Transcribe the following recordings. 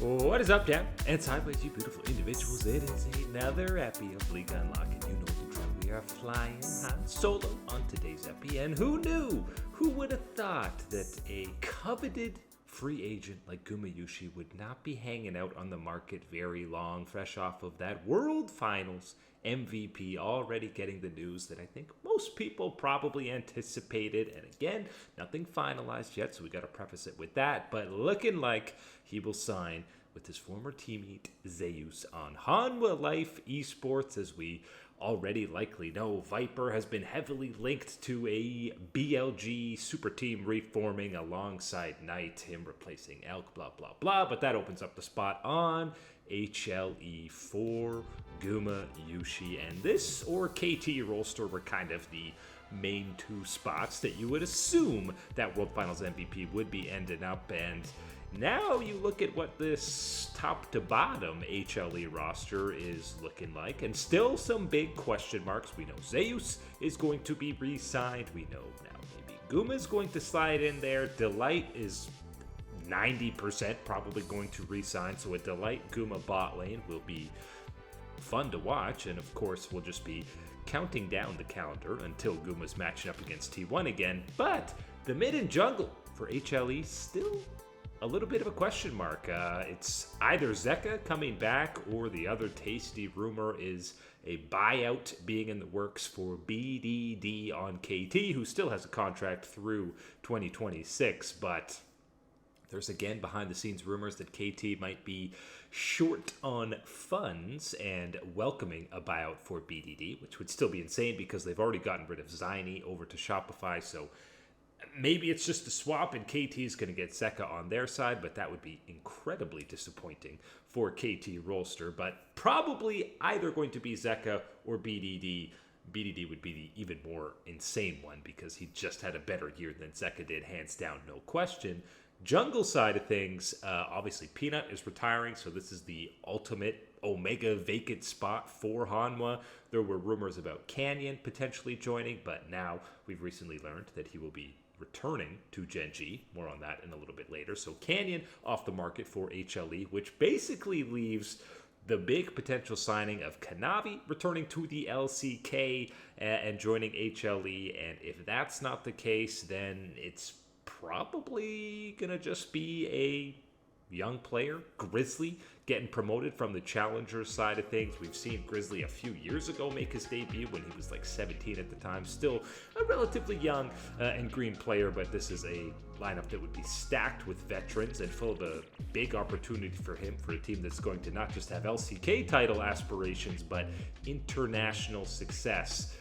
What is up, Jam? And sideways, you beautiful individuals. It is another epi of League Unlock, and you know the drill. We are flying Han Solo on today's epi, and who knew? Who would have thought that a coveted free agent like Guma would not be hanging out on the market very long, fresh off of that World Finals MVP, already getting the news that I think most people probably anticipated. And again, nothing finalized yet, so we got to preface it with that. But looking like he will sign with his former teammate Zeus on Hanwha Life Esports. As we already likely know, Viper has been heavily linked to a BLG super team reforming alongside Knight, him replacing Elk, blah, blah, blah. But that opens up the spot on HLE for Guma, and this or KT Rollster were kind of the main two spots that you would assume that World Finals MVP would be ending up. And now you look at what this top to bottom HLE roster is looking like, and still some big question marks. We know Zeus is going to be re-signed. We know now maybe Guma is going to slide in there. Delight is 90% probably going to re-sign, so a Delight Guma bot lane will be fun to watch, and of course we'll just be counting down the calendar until Guma's matching up against T1 again. But the mid and jungle for HLE still a little bit of a question mark. It's either Zeka coming back, or the other tasty rumor is a buyout being in the works for BDD on KT, who still has a contract through 2026, but there's again behind the scenes rumors that KT might be short on funds and welcoming a buyout for BDD, which would still be insane because they've already gotten rid of Zynie over to Shopify. So maybe it's just a swap and KT is going to get Zeka on their side, but that would be incredibly disappointing for KT Rollster. But probably either going to be Zeka or BDD. BDD would be the even more insane one because he just had a better year than Zeka did, hands down, no question. Jungle side of things, obviously Peanut is retiring, so this is the ultimate Omega vacant spot for Hanwha. There were rumors about Canyon potentially joining, but now we've recently learned that he will be returning to GenG. More on that in a little bit later. So Canyon off the market for HLE, which basically leaves the big potential signing of Kanavi returning to the LCK and joining HLE. And if that's not the case, then it's probably gonna just be a young player, Grizzly, getting promoted from the challenger side of things. We've seen Grizzly a few years ago make his debut when he was like 17 at the time. Still a relatively young and green player, but this is a lineup that would be stacked with veterans and full of a big opportunity for him, for a team that's going to not just have LCK title aspirations, but international success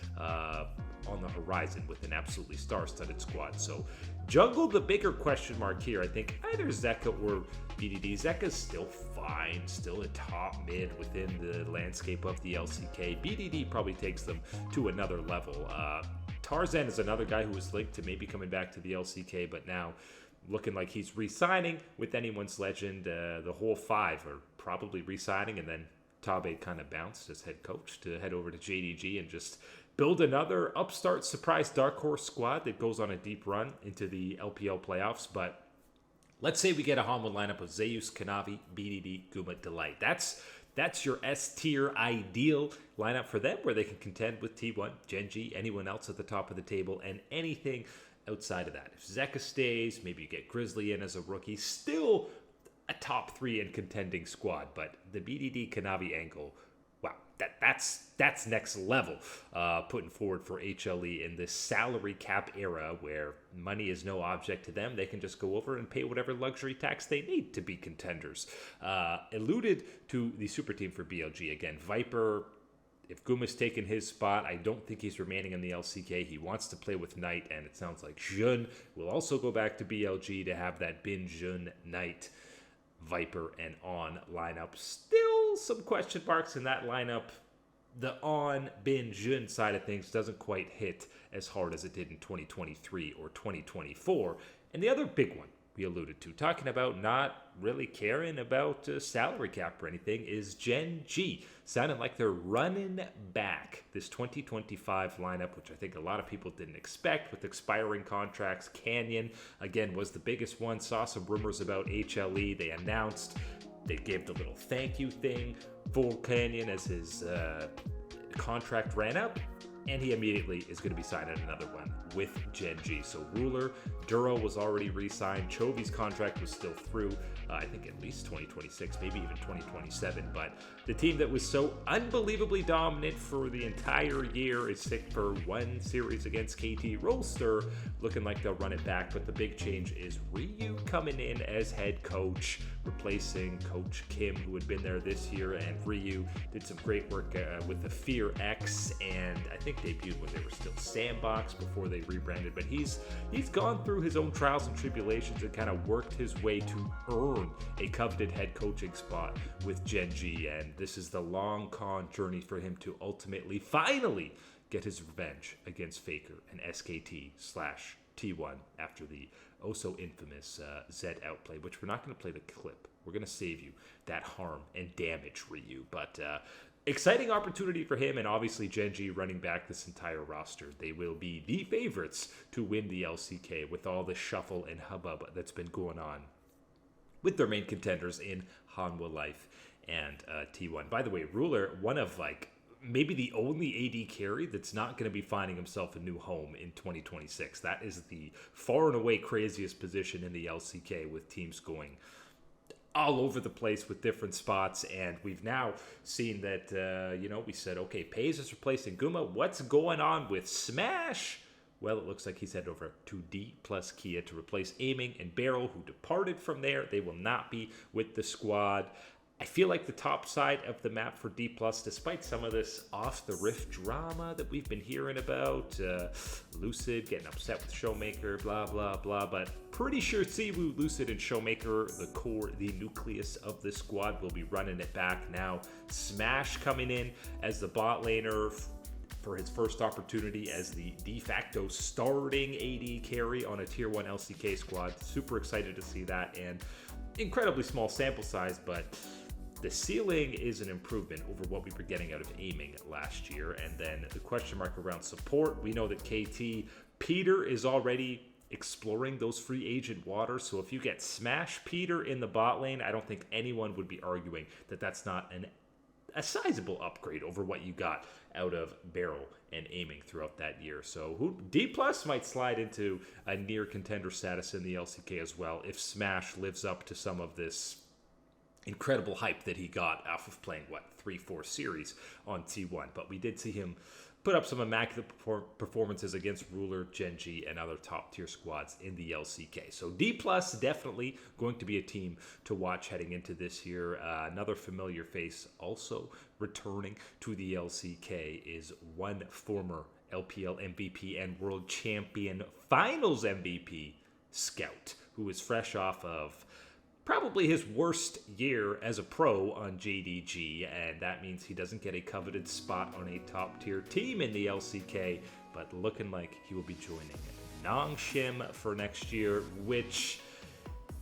on the horizon with an absolutely star-studded squad. So jungle, the bigger question mark here, I think either Zeka or BDD. Zeka's still fine, still a top mid within the landscape of the LCK. BDD probably takes them to another level. Tarzan is another guy who was linked to maybe coming back to the LCK, but now looking like he's re-signing with anyone's legend. The whole five are probably re-signing, and then Tabe kind of bounced as head coach to head over to JDG and just build another upstart surprise dark horse squad that goes on a deep run into the LPL playoffs. But let's say we get a Hanwha lineup of Zeus, Kanavi, BDD, Guma, Delight. That's your S tier ideal lineup for them, where they can contend with T1, GenG, anyone else at the top of the table, and anything outside of that. If Zeka stays, maybe you get Grizzly in as a rookie, still a top three and contending squad. But the BDD Kanavi angle, wow, that's next level, putting forward for HLE in this salary cap era where money is no object to them. They can just go over and pay whatever luxury tax they need to be contenders. Alluded to the super team for BLG again. Viper, if Guma's taken his spot, I don't think he's remaining in the LCK. He wants to play with Knight, and it sounds like Jun will also go back to BLG to have that Bin Jun Knight Viper and On lineup. Still some question marks in that lineup. The On Bin Jun side of things doesn't quite hit as hard as it did in 2023 or 2024. And the other big one we alluded to, talking about not really caring about salary cap or anything, is GenG. Sounding like they're running back this 2025 lineup, which I think a lot of people didn't expect with expiring contracts. Canyon, again, was the biggest one. Saw some rumors about HLE. They announced They gave the little thank you thing for Canyon as his contract ran up, and he immediately is going to be signing another one with GenG. So Ruler, Duro was already re-signed. Chovy's contract was still through, I think at least 2026, maybe even 2027. But the team that was so unbelievably dominant for the entire year is sick for one series against KT Rolster, looking like they'll run it back. But the big change is Ryu coming in as head coach, replacing Coach Kim, who had been there this year. And Ryu did some great work with the Fear X, and I think debuted when they were still Sandbox before they rebranded. But he's gone through his own trials and tribulations and kind of worked his way to earn a coveted head coaching spot with GenG, and this is the long con journey for him to ultimately, finally get his revenge against Faker and SKT/T1 after the so infamous Zed outplay, which we're not going to play the clip. We're going to save you that harm and damage, Ryu. But exciting opportunity for him, and obviously GenG running back this entire roster. They will be the favorites to win the LCK with all the shuffle and hubbub that's been going on with their main contenders in Hanwha Life and T1. By the way, Ruler, one of maybe the only AD carry that's not going to be finding himself a new home in 2026. That is the far and away craziest position in the LCK, with teams going all over the place with different spots. And we've now seen that, we said, okay, Pays is replacing Guma. What's going on with Smash? Well, it looks like he's headed over to Dplus Kia to replace Aiming and Barrel, who departed from there. They will not be with the squad. I feel like the top side of the map for Dplus, despite some of this off-the-riff drama that we've been hearing about, Lucid getting upset with Showmaker, blah, blah, blah, but pretty sure Siwu, Lucid, and Showmaker, the nucleus of the squad, will be running it back now. Smash coming in as the bot laner for his first opportunity as the de facto starting AD carry on a tier 1 LCK squad. Super excited to see that, and incredibly small sample size, but the ceiling is an improvement over what we were getting out of Aiming last year. And then the question mark around support, we know that KT Peter is already exploring those free agent waters. So if you get Smash Peter in the bot lane, I don't think anyone would be arguing that that's not a sizable upgrade over what you got out of Barrel and Aiming throughout that year. So Dplus might slide into a near contender status in the LCK as well if Smash lives up to some of this incredible hype that he got off of playing 3-4 series on T1. But we did see him put up some immaculate performances against Ruler, GenG, and other top tier squads in the LCK. So Dplus definitely going to be a team to watch heading into this year. Another familiar face also returning to the LCK is one former LPL MVP and World Champion Finals MVP, Scout, who is fresh off of probably his worst year as a pro on JDG, and that means he doesn't get a coveted spot on a top-tier team in the LCK, but looking like he will be joining Nongshim for next year, which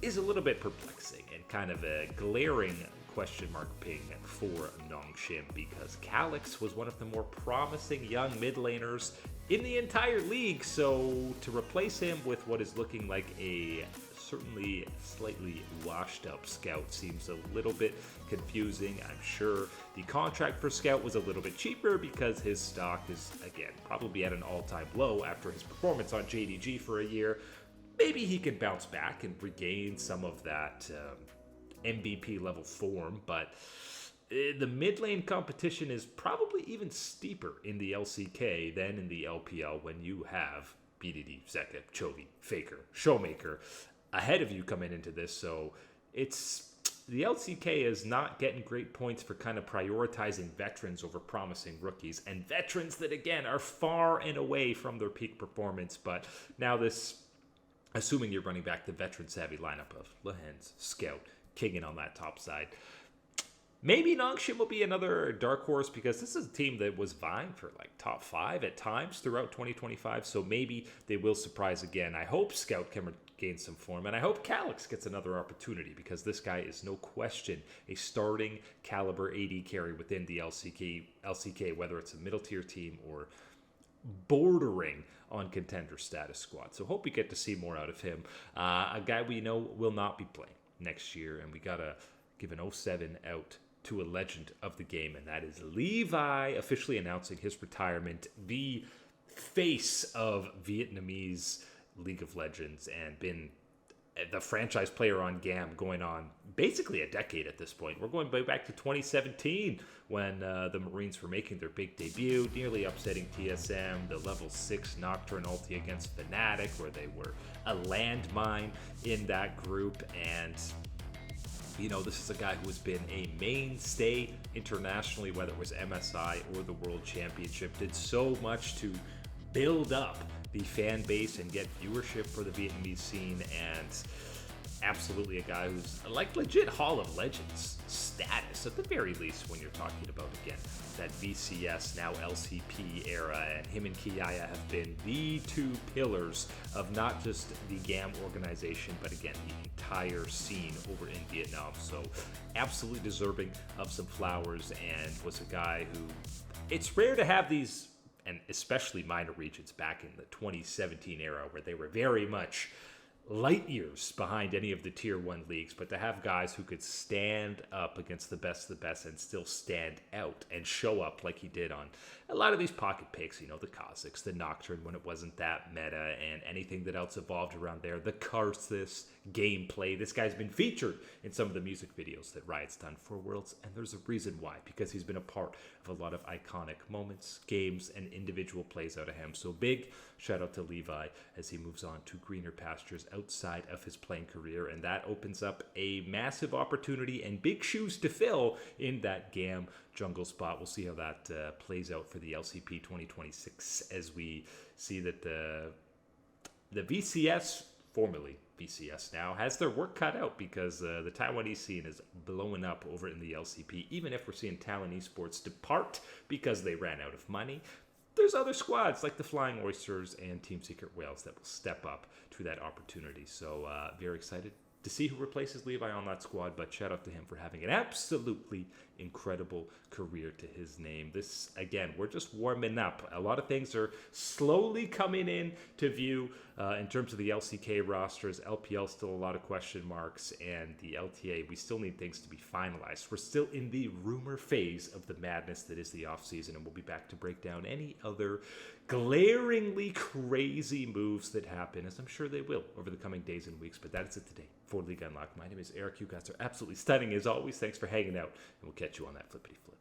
is a little bit perplexing and kind of a glaring question mark ping for Nongshim, because Calyx was one of the more promising young mid laners in the entire league, so to replace him with what is looking like a certainly slightly washed up Scout seems a little bit confusing. I'm sure the contract for Scout was a little bit cheaper because his stock is, again, probably at an all-time low after his performance on JDG for a year. Maybe he can bounce back and regain some of that MVP level form, but the mid lane competition is probably even steeper in the LCK than in the LPL when you have BDD, Zeka, Chovy, Faker, Showmaker ahead of you coming into this. So the LCK is not getting great points for kind of prioritizing veterans over promising rookies, and veterans that, again, are far and away from their peak performance. But now this, assuming you're running back the veteran-savvy lineup of Lehens, Scout, Kingen on that top side, maybe Nongshim will be another dark horse, because this is a team that was vying for top 5 at times throughout 2025, so maybe they will surprise again. I hope Scout can gain some form, and I hope Calyx gets another opportunity, because this guy is no question a starting caliber AD carry within the LCK, whether it's a middle tier team or bordering on contender status squad. So hope we get to see more out of him. A guy we know will not be playing next year, and we gotta give an 07 out to a legend of the game, and that is Levi, officially announcing his retirement, the face of Vietnamese League of Legends, and been the franchise player on GAM going on basically a decade at this point. We're going way back to 2017 when the Marines were making their big debut, nearly upsetting TSM, the level 6 Nocturne ulti against Fnatic, where they were a landmine in that group. And this is a guy who has been a mainstay internationally, whether it was MSI or the World Championship, did so much to build up the fan base and get viewership for the Vietnamese scene, and absolutely a guy who's like legit Hall of Legends status at the very least when you're talking about, again, that VCS, now LCP era, and him and Kiaya have been the two pillars of not just the GAM organization, but again, the entire scene over in Vietnam. So absolutely deserving of some flowers, and was a guy who, it's rare to have these, and especially minor regions back in the 2017 era, where they were very much light years behind any of the tier 1 leagues, but to have guys who could stand up against the best of the best and still stand out and show up like he did on a lot of these pocket picks, the Kha'Zix, the Nocturne when it wasn't that meta, and anything that else evolved around there, the Karthus gameplay. This guy's been featured in some of the music videos that Riot's done for Worlds, and there's a reason why, because he's been a part of a lot of iconic moments, games, and individual plays out of him. So big shout out to Levi as he moves on to greener pastures outside of his playing career, and that opens up a massive opportunity and big shoes to fill in that GAM jungle spot. We'll see how that plays out for the LCP 2026, as we see that the VCS, formerly VCS now, has their work cut out, because the Taiwanese scene is blowing up over in the LCP. Even if we're seeing Talon Esports depart because they ran out of money, there's other squads like the Flying Oysters and Team Secret Whales that will step up to that opportunity. So very excited to see who replaces Levi on that squad, but shout out to him for having an absolutely incredible career to his name. This, again, we're just warming up. A lot of things are slowly coming in to view in terms of the LCK rosters. LPL still a lot of question marks, and the LTA, we still need things to be finalized. We're still in the rumor phase of the madness that is the offseason, and we'll be back to break down any other glaringly crazy moves that happen, as I'm sure they will over the coming days and weeks. But that's it today for League Unlocked. My name is Eric. You guys are absolutely stunning as always. Thanks for hanging out, and we'll catch you on that flippity flip.